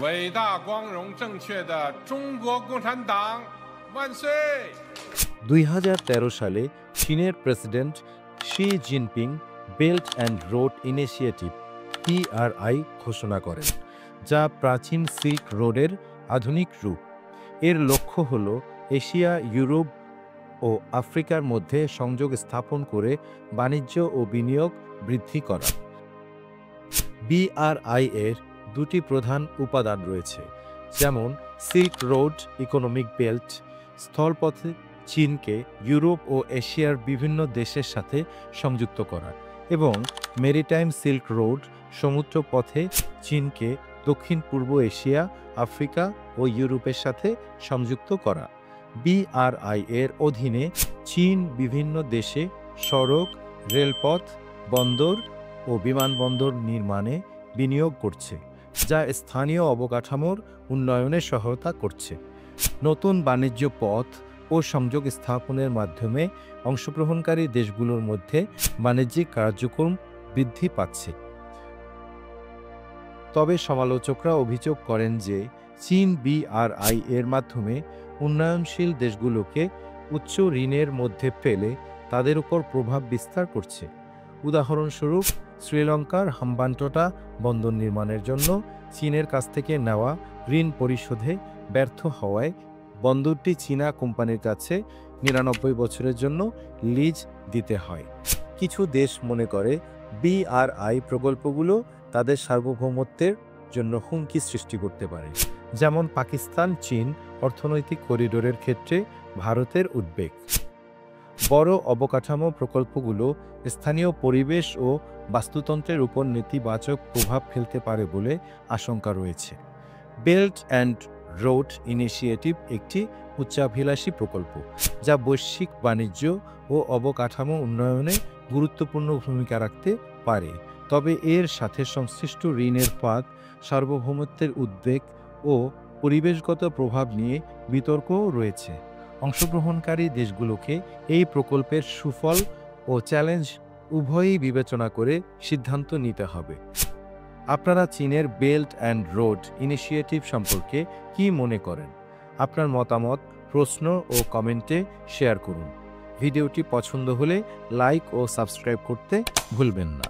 伟大、光荣、正确的中国共产党万岁！2013 সালে চীনের president Xi Jinping belt and road initiative BRI ঘোষণা করেন, যা প্রাচীন সিল্ক রোডের আধুনিক রূপ। এর লক্ষ্য হল এশিয়া, ইউরোপ ও আফ্রিকার মধ্যে সংযোগ স্থাপন করে বাণিজ্য ও বিনিয়োগ বৃদ্ধি করা। BRI এর দুটি প্রধান উপাদান রয়েছে, যেমন সিল্ক রোড ইকোনমিক বেল্ট, স্থলপথে চীনকে ইউরোপ ও এশিয়ার বিভিন্ন দেশের সাথে সংযুক্ত করা, এবং মেরিটাইম সিল্ক রোড সমুদ্র পথে চীনকে দক্ষিণ পূর্ব এশিয়া, আফ্রিকা ও ইউরোপের সাথে সংযুক্ত করা। BRI এর অধীনে চীন বিভিন্ন দেশে সড়ক, রেলপথ, বন্দর ও বিমানবন্দর নির্মাণে বিনিয়োগ করছে, যা স্থানীয় অবকাঠামোর উন্নয়নে সহায়তা করছে। নতুন বাণিজ্য পথ ও সংযোগ স্থাপনের মাধ্যমে অংশগ্রহণকারী দেশগুলোর মধ্যে বাণিজ্যিক কার্যক্রম বৃদ্ধি পাচ্ছে। তবে সমালোচকরা অভিযোগ করেন যে চীন BRI এর মাধ্যমে উন্নয়নশীল দেশগুলোকে উচ্চ ঋণের মধ্যে ফেলে তাদের উপর প্রভাব বিস্তার করছে। উদাহরণস্বরূপ, শ্রীলঙ্কার হাম্বানটোটা বন্দর নির্মাণের জন্য চীনের কাছ থেকে নেওয়া ঋণ পরিশোধে ব্যর্থ হওয়ায় বন্দরটি চীনা কোম্পানির কাছে 99 বছরের জন্য লিজ দিতে হয়। কিছু দেশ মনে করে BRI প্রকল্পগুলো তাদের সার্বভৌমত্বের জন্য হুমকি সৃষ্টি করতে পারে, যেমন পাকিস্তান চীন অর্থনৈতিক করিডোরের ক্ষেত্রে ভারতের উদ্বেগ। বড় অবকাঠামো প্রকল্পগুলো স্থানীয় পরিবেশ ও বাস্তুতন্ত্রের উপর নেতিবাচক প্রভাব ফেলতে পারে বলে আশঙ্কা রয়েছে। বেল্ট অ্যান্ড রোড ইনিশিয়েটিভ একটি উচ্চাভিলাষী প্রকল্প, যা বৈশ্বিক বাণিজ্য ও অবকাঠামো উন্নয়নে গুরুত্বপূর্ণ ভূমিকা রাখতে পারে। তবে এর সাথে সংশ্লিষ্ট ঋণের ফাঁদ, সার্বভৌমত্বের উদ্বেগ ও পরিবেশগত প্রভাব নিয়ে বিতর্কও রয়েছে। অংশগ্রহণকারী দেশগুলোকে এই প্রকল্পের সুফল ও চ্যালেঞ্জ উভয়ই বিবেচনা করে সিদ্ধান্ত নিতে হবে। আপনারা চীনের বেল্ট অ্যান্ড রোড ইনিশিয়েটিভ সম্পর্কে কি মনে করেন? আপনার মতামত, প্রশ্ন ও কমেন্টে শেয়ার করুন। ভিডিওটি পছন্দ হলে লাইক ও সাবস্ক্রাইব করতে ভুলবেন না।